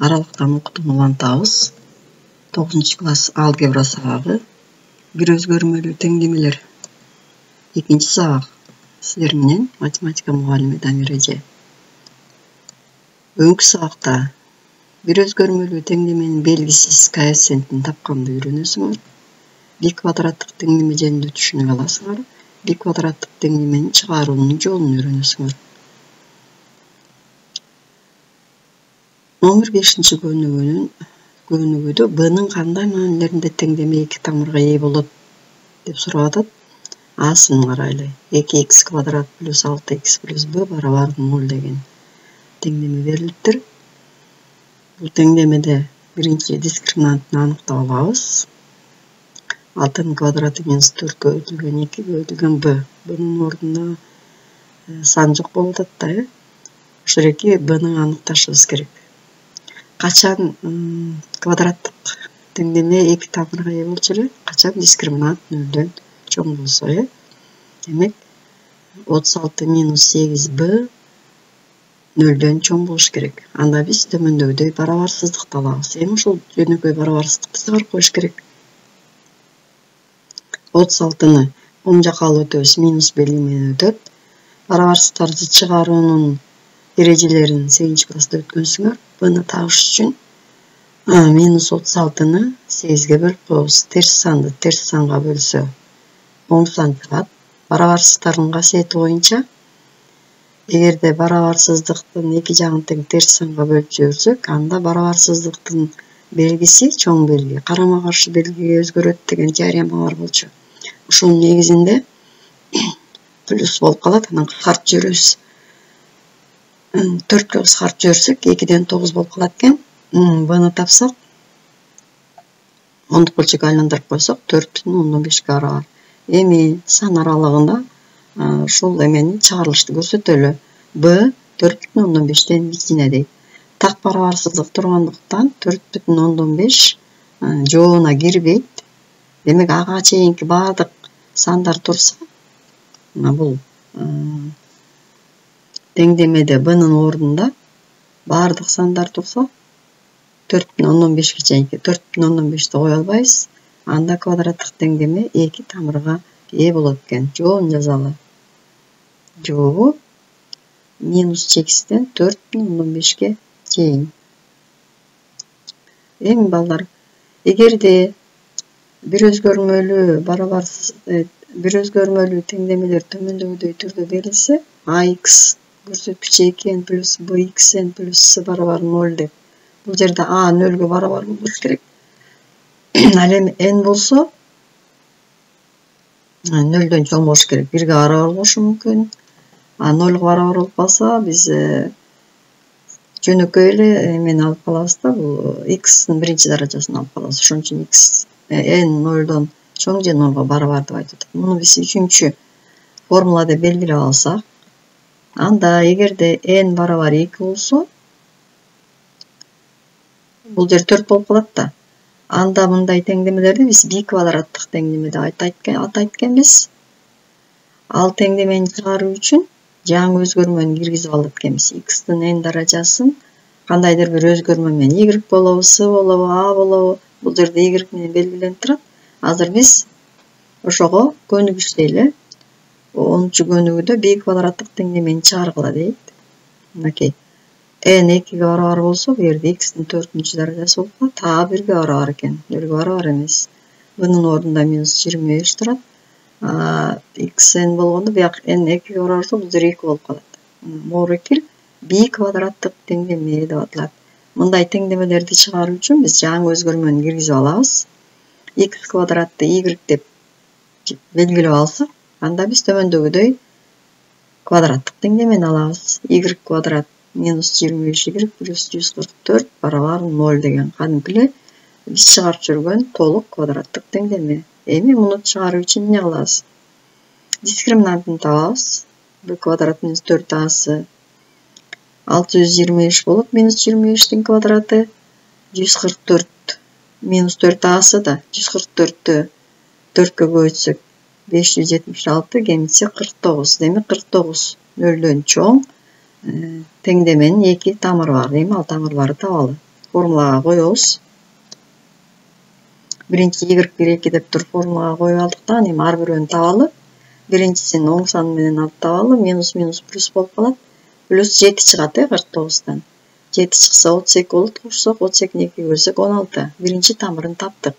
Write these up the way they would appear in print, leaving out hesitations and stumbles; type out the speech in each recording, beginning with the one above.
Аралыктан окутууну улантабыз. 9-класс алгебра сабагы. Бир өзгөрмөлүү теңдемелер. 2-сабак. Силер менен математика мугалими Дамир эже. Бүгүнкү сабакта бир өзгөрмөлүү теңдеменин белгисиз коэффициентин тапканды үйрөнөсүңөр. Бир квадраттык теңдеме жөнүндө түшүнүк аласыңар. Бир квадраттык теңдеменин чыгаруунун жолун үйрөнөсүңөр. Номер 5 көнүгүүдө б'нын кандай маанилеринде теңдеме 2 тамырга ээ болот деп сурап атат. Асын карайлы. 2x квадрат плюс 6x плюс b барабар 0 деген теңдеме берилиптир. Бул теңдемеде биринчи дискриминантын аныктап алабыз. 6-нын квадраты минус 4-кө бөлүнгөн 2 бөлүнгөн b. Бунун ордуна сан жок болуп атат да. Ошол эки b'нын аныкташыбыз керек. Качан квадраттык теңдеме 2 тамырга ээ болчу эле? Качан дискриминант 0дөн чоң болсо, Демек 36 минус 8b 0дөн чоң болуш керек. Анда биз төмөндөгүдөй барабарсыздыкты алабыз. Эми ушул жөнөкөй барабарсыздыкты чыгарып коюш керек. 36-ны оң жакка алып өтөбүз, минус белги менен өтөт. Барабарсыздыктарды чыгаруунун эрежелерин 8-класста өткөнсүңөр. Буну табыш үчүн минус 36-ны 8ге бөлүп коебуз. Терс санды терс санга бөлсө оң сан чыгат. Барабарсыздыктардын касиети боюнча эгерде барабарсыздыктын эки жагын тең терс санга бөлүп жиберсек, анда барабарсыздыктын белгиси чоң белги карама каршы белгиге өзгөрөт деген теорема бар болчу. Ошонун негизинде плюс болуп калат, анан кыскартып жиберебиз. 4кө кыскартып жиберсек 2ден 9 болуп калат экен. Буну тапсак, ондук бөлчөккө айландырып койсок 4,5 барабар. Эми сан аралыгында ушул эмени чыгарылышты көрсөтөлү. b 4,5ден кичине дейт. Так барабарсыздык тургандыктан 4,5 жообуна кирбейт. Демек ага чейинки баардык сандар турса, бул теңдемеде b'нын ордунда баардык сандар турса 4,5ге чейинки 4,5ди кое албайбыз. Анда квадраттык теңдеме 2 тамырга ээ болот экен. Жообун жазалы. Жообу минус чекистен 4,5ге чейин. Эми балдар, эгерде бир өзгөрмөлүү теңдемелер төмөндөгүдөй түрдө берилсе, ax көрсөткүчү 2n плюс bxn плюс c барабар 0 деп. Бул жерде a 0ге барабар болуш керек. Ал эми n болсо 0дөн чоң болуш керек. 1ге барабар болушу мүмкүн. 0га барабар болуп калса, биз жөнөкөй эле эмени алып калабыз да, бул x'тин биринчи даражасын алып калабыз. Ошон үчүн x n 0дон чоң же 0га барабар деп айтып атат. Муну биз үчүнчү формулада белгилеп алсак, анда эгерде n барабар 2 болсо, бул жер 4 болуп калат да. Анда мындай теңдемелерди биз б квадраттык теңдеме деп атайт экенбиз. Ал теңдемени чыгаруу үчүн жаңы өзгөрмөнү киргизип алат экенбиз. X'тин n даражасын кандайдыр бир өзгөрмө менен y болобу, c болобу, a болобу, бул жерде y менен белгиленип турат. Азыр биз ошого көнүгүштөйлү. 10-көнүгүүдө б квадраттык теңдемени чыгаргыла дейт. Мынакей. n 2ге барабар болсо, бул жерде x'тин 4-даражасы болуп калат. a 1ге барабар экен. 0ге барабар эмес. Бунун ордунда минус 25 турат. xn болгондо бияк n 2ге барабар болсо, бул жер 2 болуп калат. Моорекил б квадраттык теңдеме деп аталат. Мындай теңдемелерди чыгаруу үчүн биз жаңы өзгөрмөнү киргизип алабыз. x квадратты y деп белгилеп алсак, анда биз төмөндөгүдөй квадраттык теңдемени алабыз. y квадрат минус 25y плюс 144 барабар 0 деген кадимки эле биз чыгарып жүргөн толук квадраттык теңдеме. Эми муну чыгаруу үчүн эмне кылабыз? Дискриминантын табабыз. b квадрат минус 4ac 623 болот. Минус 25-тин квадраты 144 минус 4ac да 144-тү 4кө көбөйтсөк 576 кемитсе 49. Демек 49 0дөн чоң теңдеменин 2 тамыры бар. Эми ал тамырларды табалы. формулага коебуз. Биринчи y-1 деп туруп формулага коюп алдык да, анан эми ар бирөөнү табалы. Биринчисин оң сан менен алып табалы, минус плюс болуп калат. Плюс 7 чыгат 49-дан. 7 чыкса 32 болот, кошсок 32-ни 2 бөлсөк 16. Биринчи тамырын таптык.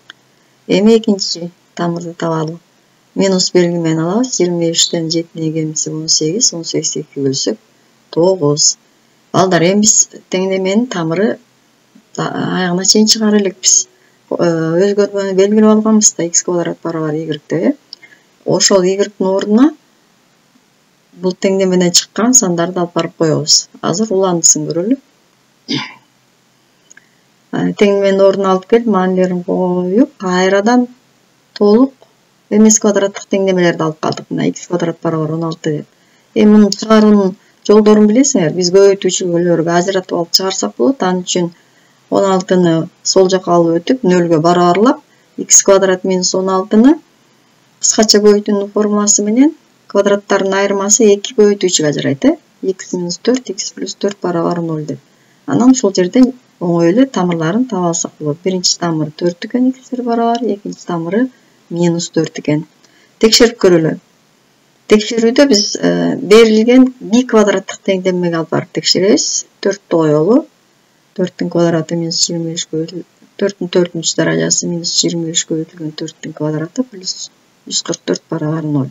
Эми экинчи тамырды табалы. Минус белги менен алабыз. 25-тен 7-ни кемисек 18, 18-и 2 бөлсөк 9. Балдар, эми биз теңдеменин тамыры аягына чейин чыгара элекпиз. Өзгөрмөнү белгилеп алганбыз да, x квадрат барабар y деп. Ошол y-дин ордуна бул теңдемеден чыккан сандарды алып барып коебуз. Азыр уландысын көрөлү. Теңдеменин ордуна алып келип, маанилерин коюп, кайрадан толук эмес квадраттык теңдемелерди алып калдык. Мына x квадрат барабар 16 деп. Эми мунун чыгаруунун жолдорун билесиңер. Биз көбөйтүүчүлөргө ажыратып алып чыгарсак болот. Анын үчүн 16-ны сол жака алып өтүп, 0-гө барабарлап, x квадрат минус 16-ны кыскача көбөйтүүнүн формуласы менен квадраттардын айырмасы 2 көбөйтүүчүгө ажырайт, x минус 4, x плюс 4 барабар 0 деп. Анан ушул жерден оңой эле тамырларын таба алсак болот. Биринчи тамыры 4 экен, x барабар, экинчи тамыры минус 4 экен. Текшерип көрөлү. Текшерүүдө биз берилген b квадраттык теңдемеге алып барып текшеребиз. 4-тү коелу. 4-түн квадраты минус 25 көбөйтүлгөн 4-түн 4-үнчү даражасы минус 25 көбөйтүлгөн 4-түн квадраты плюс 144 барабар 0.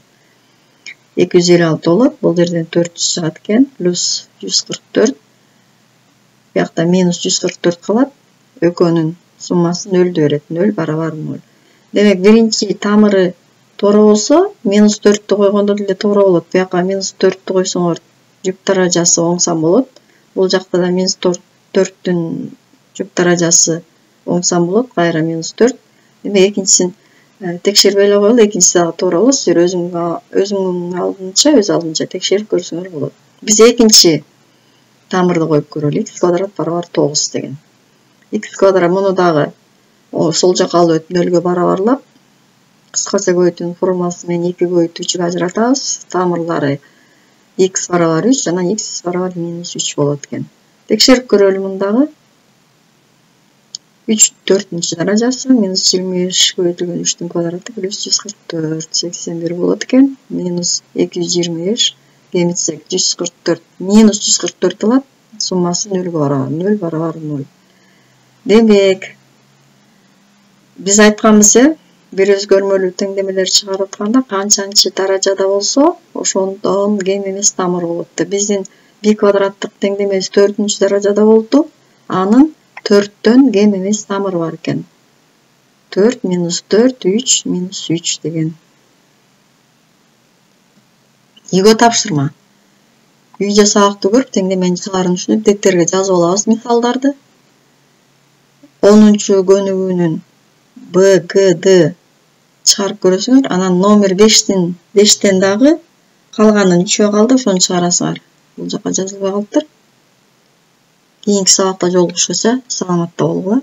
256 болот. Бул жерден 400 чыгат экен, плюс 144. Биякта минус 144 калат. Экөөнүн суммасы 0 берет. 0 барабар 0. Демек, биринчи тамыры туура болсо, минус 4-тү койгондо деле туура болот. Бияка минус 4-тү койсоңор, жүк даражасы оң сан болот. Бул жакта да минус 4-түн жүк даражасы оң сан болот. Кайра минус 4. Эми экинчисин текшербей эле коелу, экинчиси дагы туура болот. Силер өзүңүн алдынча текшерип көрсөңөр болот. Биз экинчи тамырды коюп көрөлү. X квадрат барабар 9 деген. X квадрат муну дагы сол жака алып өтүп 0-гө барабарлап, кыскача көбөйтүүнүн формуласы менен 2 көбөйтүүчүгө ажыратабыз. Тамырлары x барабар 3, анан x барабар минус 3 болот экен. Текшерип көрөлү мундагы. 3 4-нчү даражасы минус 25 көбөйтүлгөн 3-түн квадраты плюс 144 81 болот экен. Минус 225 кемитсек 144 минус 144 алат. Суммасы 0 барабар 0 барабар 0. Демек, биз айтканбыз, бир өзгөрмөлүү теңдемелер чыгарып атканда канчанчы даражада болсо, ошондон кем эмес тамыр болот деп. Биздин b квадраттык теңдемебиз 4-нчү даражада болду. Анын 4-төн кем эмес тамыры бар экен. 4 минус 4, 3 минус 3 деген. Ийгө тапшырма. Үйдө сабакты көрүп, теңдеменин чыгаруун түшүнүп, деттерге жазып алабыз мисалдарды. 10-чу көнүгүүнүн B, G, D чыгарып көрөсүңөр. Анан номер 5-тен дагы калганын 3-өө калды, ошону чыгарасыңар. Бул жака жазылбай калыптыр. Кийинки сабакта жолугушкача саламатта болгула.